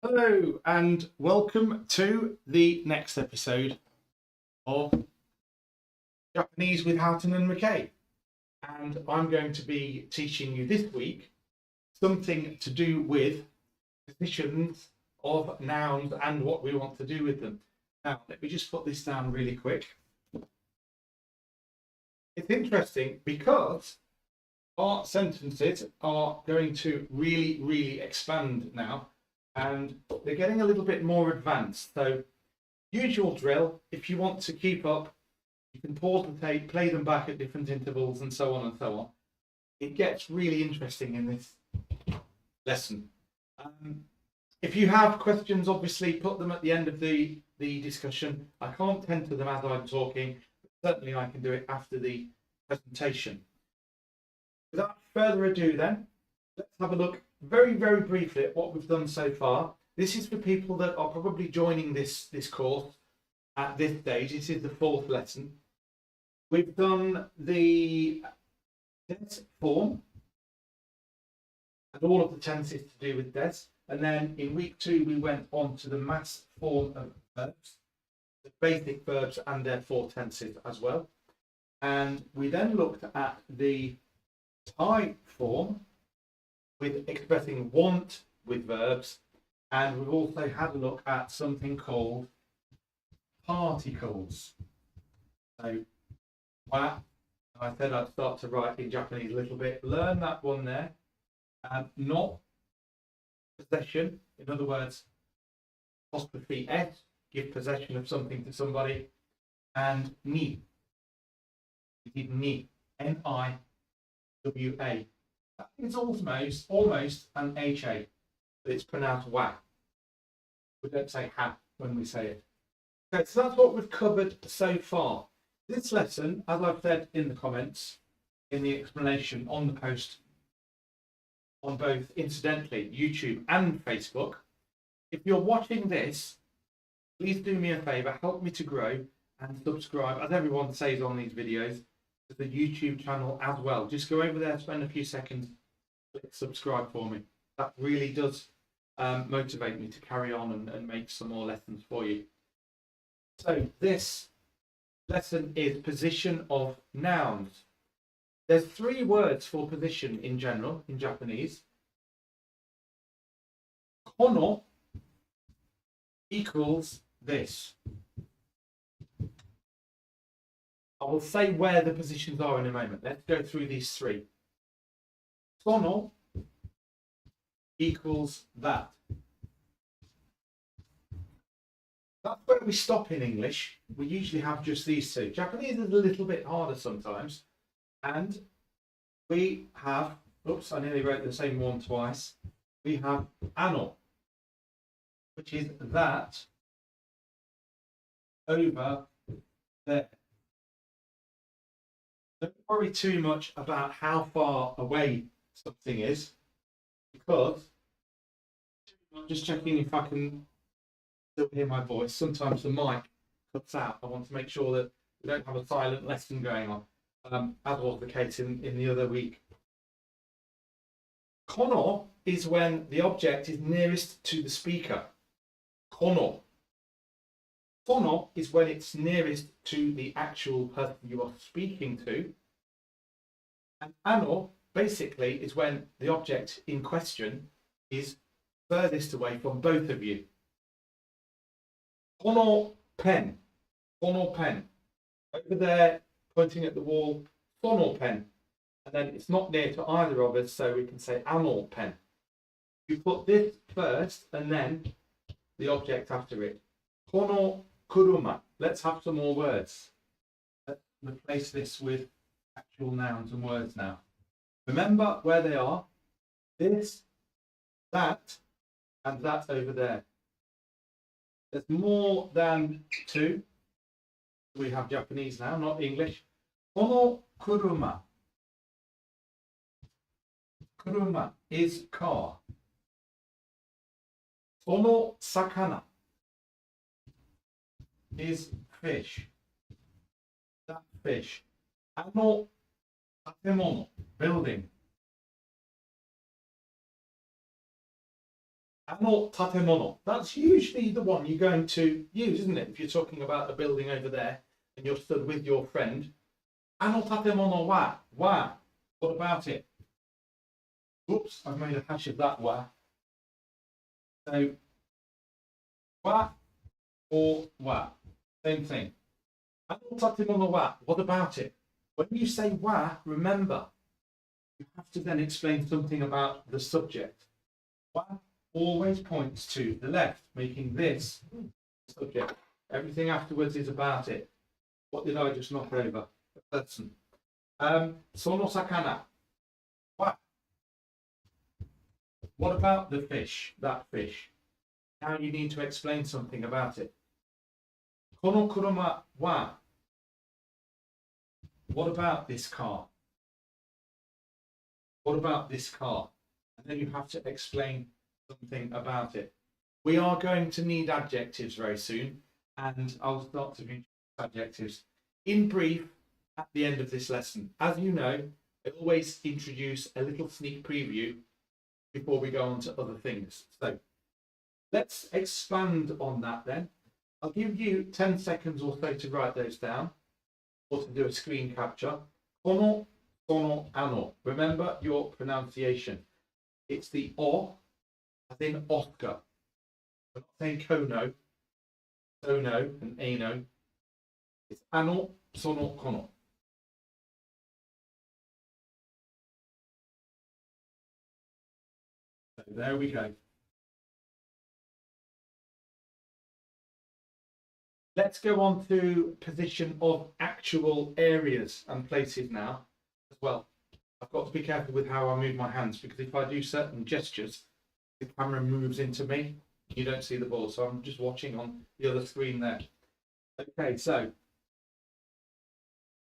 Hello and welcome to the next episode of Japanese with Houghton and Mackay. And I'm going to be teaching you this week something to do with positions of nouns and what we want to do with them. Now, let me just put this down really quick. It's interesting because our sentences are going to really expand now, and they're getting a little bit more advanced. So usual drill, if you want to keep up, you can pause the tape, play them back at different intervals and so on and so on. It gets really interesting in this lesson. If you have questions, obviously put them at the end of the discussion. I can't tend to them as I'm talking, but certainly I can do it after the presentation. Without further ado then, let's have a look very briefly at what we've done so far. This is for people that are probably joining this course at this stage. This is the fourth lesson. We've done the des form and all of the tenses to do with des. And then in week 2, we went on to the mass form of verbs, the basic verbs and their 4 tenses as well. And we then looked at the type form with expressing want with verbs, and we've also had a look at something called particles. So wa, I said I'd start to write in Japanese a little bit. Learn that one there. Not possession, in other words, apostrophe s, give possession of something to somebody, and ni, ni, N-I-W-A. It's almost an HA, but it's pronounced wa. We don't say ha when we say it. Okay, so that's what we've covered so far. This lesson, as I've said in the comments, in the explanation on the post, on both, incidentally, YouTube and Facebook, if you're watching this, please do me a favour, help me to grow and subscribe, as everyone says on these videos, to the YouTube channel as well. Just go over there, spend a few seconds, click subscribe for me. That really does motivate me to carry on and make some more lessons for you. So this lesson is position of nouns. There's 3 words for position in general in Japanese. Kono equals this. I will say where the positions are in a moment. Let's go through these 3. Kono equals that. That's where we stop in English. We usually have just these 2. Japanese is a little bit harder sometimes. And we have, oops, I nearly wrote the same one twice. We have ano, which is that over there. Don't worry too much about how far away something is, because I'm just checking if I can still hear my voice. Sometimes the mic cuts out. I want to make sure that we don't have a silent lesson going on, as was the case in the other week. Kono is when the object is nearest to the speaker. Kono. Kono is when it's nearest to the actual person you are speaking to. And ano basically is when the object in question is furthest away from both of you. Kono pen. Kono pen. Over there, pointing at the wall, kono pen. And then it's not near to either of us, so we can say ano pen. You put this first and then the object after it. Kono kuruma. Let's have some more words. Let's replace this with actual nouns and words now. Remember where they are. This, that, and that over there. There's more than 2. We have Japanese now, not English. Kono kuruma. Kuruma is car. Kono sakana is fish. That fish. Ano tatemono, building. Ano tatemono. That's usually the one you're going to use, isn't it? If you're talking about a building over there and you're stood with your friend. Ano tatemono wa. Wa. What about it? Oops, I've made a hash of that wa. So, wa or wa. Same thing. Ano tatemono wa. What about it? When you say wa, remember, you have to then explain something about the subject. Wa always points to the left, making this the subject. Everything afterwards is about it. What did I just knock over? A person. Sono sakana. Wa. What about the fish? That fish. Now you need to explain something about it. Kono kuruma wa. What about this car? What about this car? And then you have to explain something about it. We are going to need adjectives very soon, and I'll start to introduce adjectives in brief at the end of this lesson. As you know, I always introduce a little sneak preview before we go on to other things. So let's expand on that then. I'll give you 10 seconds or so to write those down or to do a screen capture. Kono, sono, ano. Remember your pronunciation. It's the o as in Oscar. We're not saying kono, sono, and ano. It's ano, sono, kono. So there we go. Let's go on to position of actual areas and places now as well. I've got to be careful with how I move my hands, because if I do certain gestures, the camera moves into me. You don't see the ball, so I'm just watching on the other screen there. Okay, so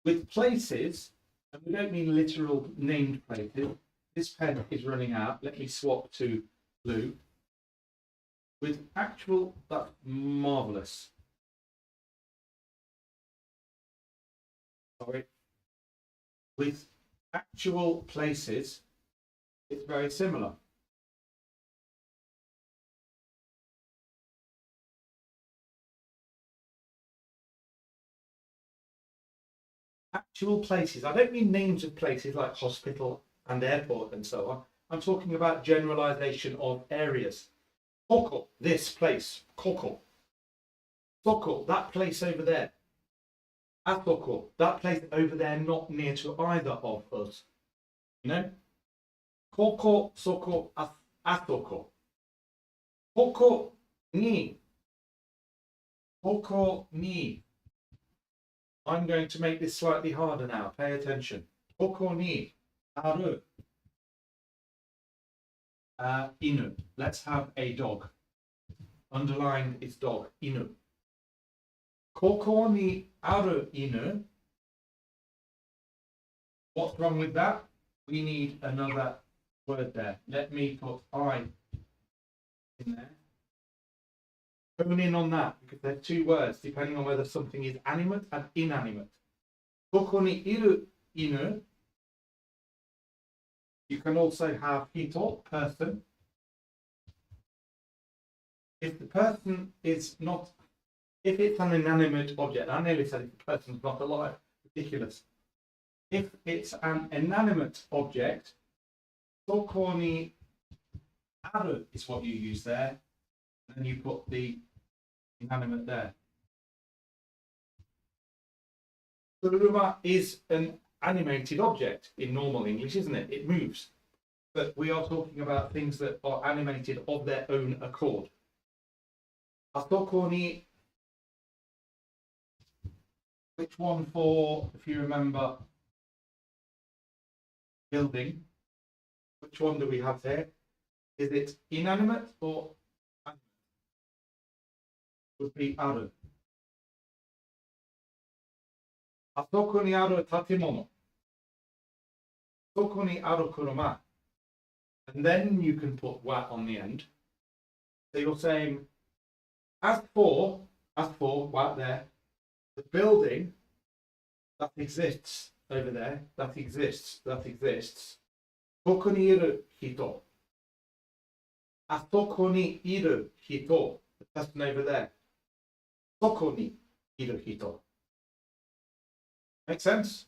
with places, and we don't mean literal named places. This pen is running out. Let me swap to blue. With actual, that's marvellous. Sorry. With actual places, it's very similar. Actual places, I don't mean names of places like hospital and airport and so on. I'm talking about generalization of areas. Koko, this place. Koko. Soko, that place over there. Asoko, that place over there, not near to either of us. You know? Koko, soko, asoko. Koko ni. Koko ni. I'm going to make this slightly harder now. Pay attention. Koko ni aru inu. Let's have a dog. Underlined is dog. Inu. Koko ni aru inu. What's wrong with that? We need another word there. Let me put I in there. Hone in on that, because they're two words depending on whether something is animate and inanimate. Koko ni iru inu. You can also have hito, person. If the person is not, if it's an inanimate object, I nearly said if the person's not alive, ridiculous. If it's an inanimate object, soko ni aru is what you use there, and then you put the inanimate there. Kuruma is an animated object in normal English, isn't it? It moves. But we are talking about things that are animated of their own accord. Asoko ni, which one for, if you remember, building? Which one do we have there? Is it inanimate or animate? Would be aru. Asoko ni aru tatemono. Asoko ni aru kuruma. And then you can put wa on the end. So you're saying, as for wa there, the building that exists over there, that exists, koko ni iru hito. Asoko ni iru hito. The person over there. Soko ni iru hito. Make sense?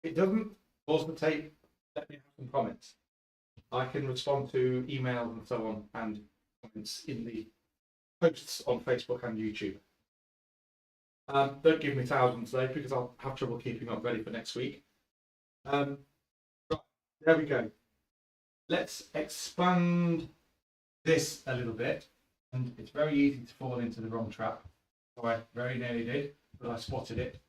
If it doesn't, pause the tape. Let me have some comments. I can respond to emails and so on and comments in the posts on Facebook and YouTube. Don't give me thousands though, because I'll have trouble keeping up ready for next week. Right, there we go. Let's expand this a little bit, and it's very easy to fall into the wrong trap. So I very nearly did, but I spotted it.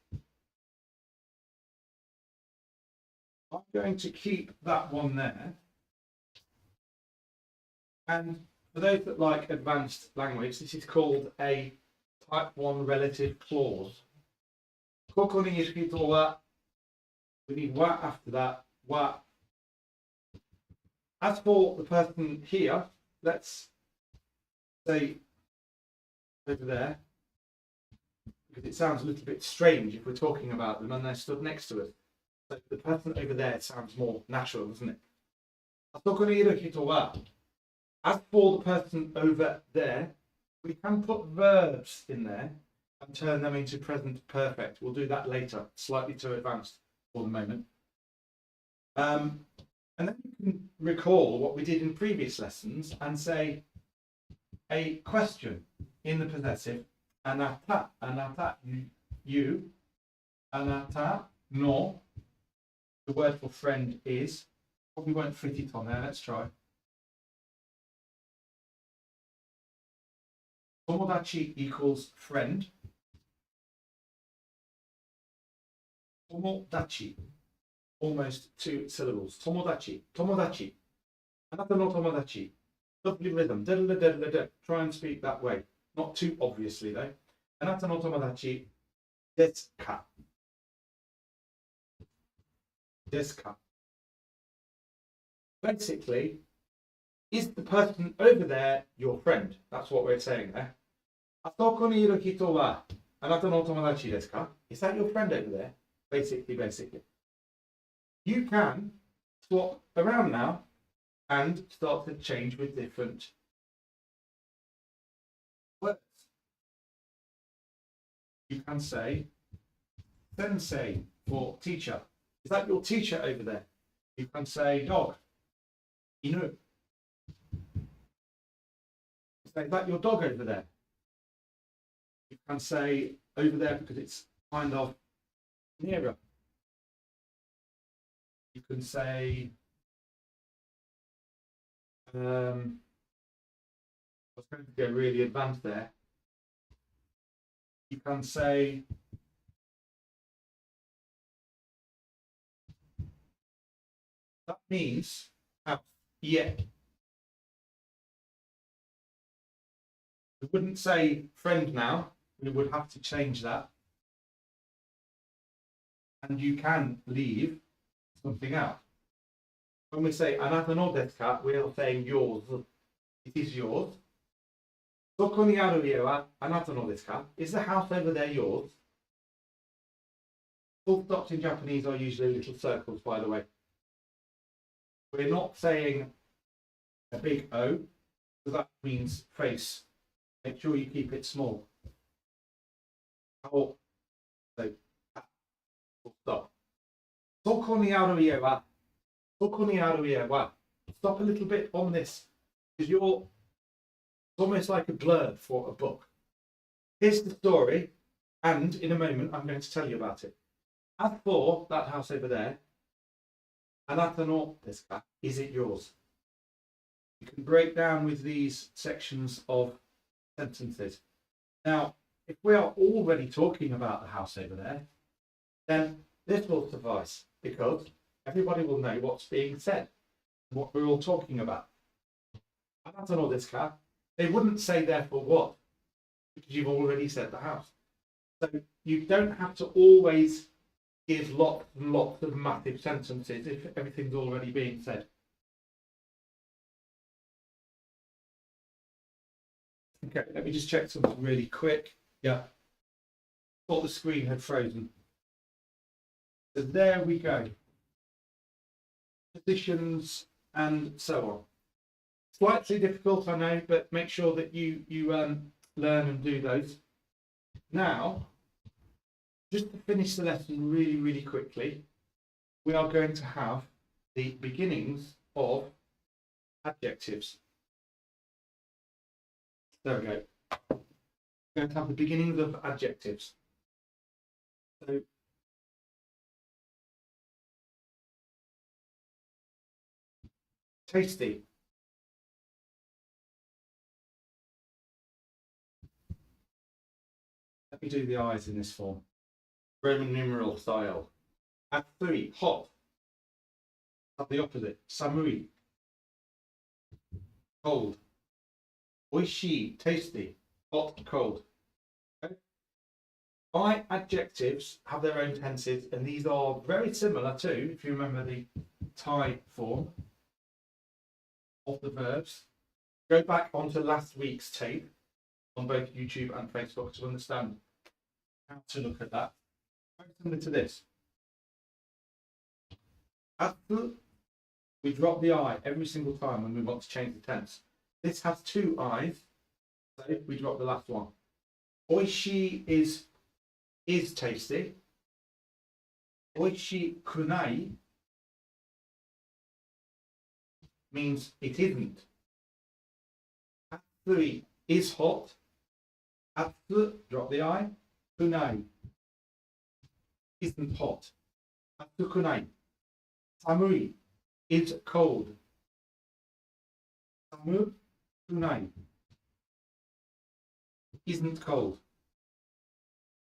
I'm going to keep that one there. And for those that like advanced language, this is called a type 1 relative clause. Koko ni iru hito wa. We need wa after that. Wa. As for the person here, let's say over there, because it sounds a little bit strange if we're talking about them and they're stood next to us. So the person over there sounds more natural, doesn't it? Asoko ni iru hito wa. As for the person over there, we can put verbs in there and turn them into present perfect. We'll do that later, slightly too advanced for the moment. And then you can recall what we did in previous lessons and say a question in the possessive. Anata, anata, you, anata, no. The word for friend is. Probably won't fit it on there. Let's try. Tomodachi equals friend. Tomodachi. Almost 2 syllables. Tomodachi. Tomodachi. Anata no tomodachi. Lovely rhythm. Try and speak that way. Not too obviously though. Anata no tomodachi desu ka? Desu ka? Basically, is the person over there your friend? That's what we're saying there. Asoko ni iru hito wa anata no tomodachi desu ka? Is that your friend over there? Basically. You can swap around now and start to change with different words. You can say sensei for teacher. Is that your teacher over there? You can say dog. Inu. Is that your dog over there? You can say over there because it's kind of nearer. You can say I was going to go really advanced there. You can say that means house. Yeah. We wouldn't say friend now. We would have to change that. And you can leave something out. When we say anata no desu ka, we are saying yours. It is yours. Soko ni aru ie wa anata no desu ka? Is the house over there yours? Full stops in Japanese are usually little circles, by the way. We're not saying a big O, because that means face. Make sure you keep it small. So, full stop. Soko ni aru ie wa. Soko ni aru ie wa. Stop a little bit on this, because it's almost like a blurb for a book. Here's the story, and in a moment I'm going to tell you about it. As for that house over there, anata no desu ka? Is it yours? You can break down with these sections of sentences. Now, if we are already talking about the house over there, then this will suffice, because everybody will know what's being said, what we're all talking about. Anata no desu ka? They wouldn't say therefore what, because you've already said the house. So you don't have to always give lots and lots of massive sentences if everything's already being said. Okay, let me just check something really quick. Yeah, thought the screen had frozen. So there we go. Positions and so on. Slightly difficult, I know, but make sure that you learn and do those. Now, just to finish the lesson really, really quickly, we are going to have the beginnings of adjectives. There we go. We're going to have the beginnings of adjectives. So, tasty. Let me do the eyes in this form. Roman numeral style. Atsui, hot. Have the opposite. Samui, cold. Oishii, tasty. Hot, cold. Okay. My adjectives have their own tenses, and these are very similar to, if you remember the Thai form of the verbs. Go back onto last week's tape on both YouTube and Facebook to understand how to look at that. Very similar to this. Atsu, we drop the I every single time when we want to change the tense. This has two I's, so we drop the last one. Oishi is tasty. Oishi kunai means it isn't. Atsui is hot. Atsu, drop the I. Kunai isn't hot. Atsu kunai. Samui is cold. Samu kunai isn't cold.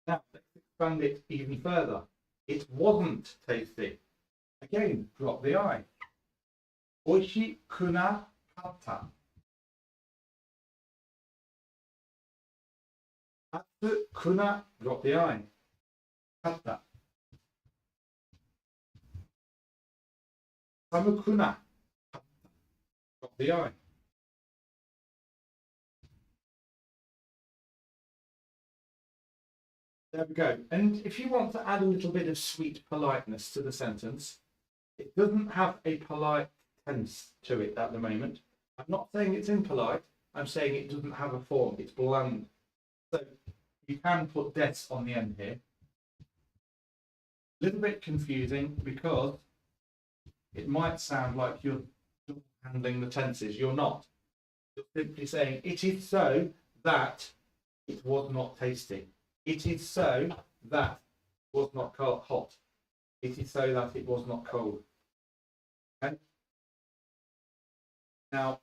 Now let's expand it even further. It wasn't tasty. Again, drop the I. Oishi kuna katta. Atsu kuna, drop the I. Katta. Samu kuna, drop the I. There we go. And if you want to add a little bit of sweet politeness to the sentence, it doesn't have a polite tense to it at the moment. I'm not saying it's impolite. I'm saying it doesn't have a form. It's bland. So you can put des on the end here. A little bit confusing because it might sound like you're handling the tenses. You're not. You're simply saying it is so that it was not tasty. It is so that it was not hot. It is so that it was not cold. Okay. Now,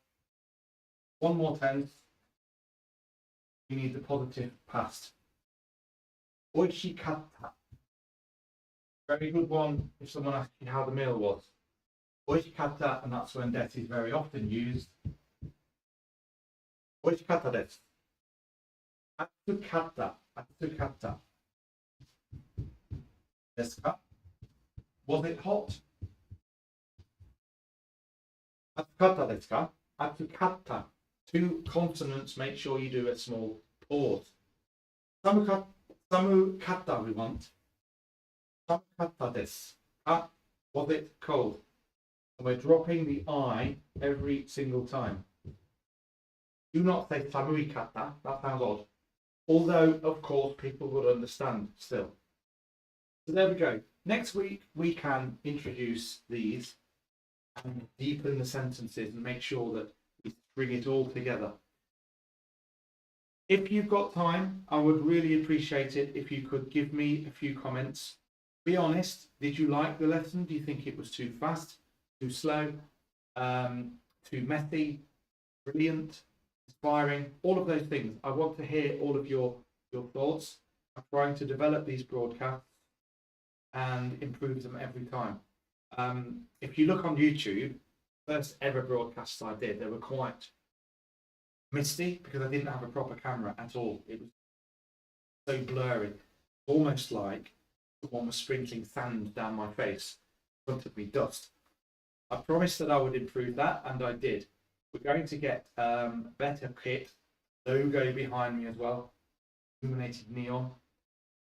one more tense. You need the positive past. Oishikatta. Very good one if someone asks you how the meal was. Oishikatta, and that's when det is very often used. Oishikatta desu. Atsukatta. Atsukatta. Desu ka? Was it hot? Atsukatta desu ka? Atsukatta. Two consonants, make sure you do a small pause. Samukatta we want. Samukatta desu ka? Was it cold? And we're dropping the I every single time. Do not say samuikatta, that sounds odd. Although, of course, people would understand still. So there we go. Next week, we can introduce these and deepen the sentences and make sure that we bring it all together. If you've got time, I would really appreciate it if you could give me a few comments. Be honest, did you like the lesson? Do you think it was too fast, too slow, too messy, brilliant, inspiring, all of those things? I want to hear all of your thoughts. I'm trying to develop these broadcasts and improve them every time. If you look on YouTube, first ever broadcasts I did, they were quite misty because I didn't have a proper camera at all. It was so blurry, almost like someone was sprinkling sand down my face in front of me, dust. I promised that I would improve that, and I did. We're going to get better kit, logo behind me as well, illuminated neon,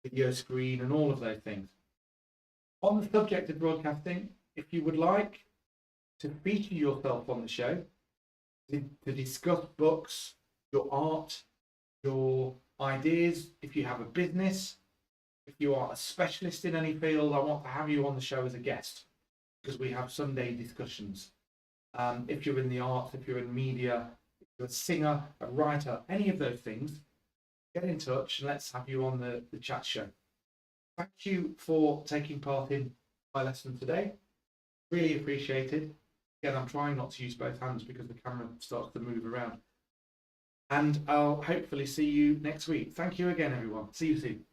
video screen, and all of those things. On the subject of broadcasting, if you would like to feature yourself on the show, to discuss books, your art, your ideas. If you have a business, if you are a specialist in any field, I want to have you on the show as a guest because we have Sunday discussions. If you're in the arts, if you're in media, if you're a singer, a writer, any of those things, get in touch and let's have you on the chat show. Thank you for taking part in my lesson today. Really appreciated. Again, I'm trying not to use both hands because the camera starts to move around. And I'll hopefully see you next week. Thank you again, everyone. See you soon.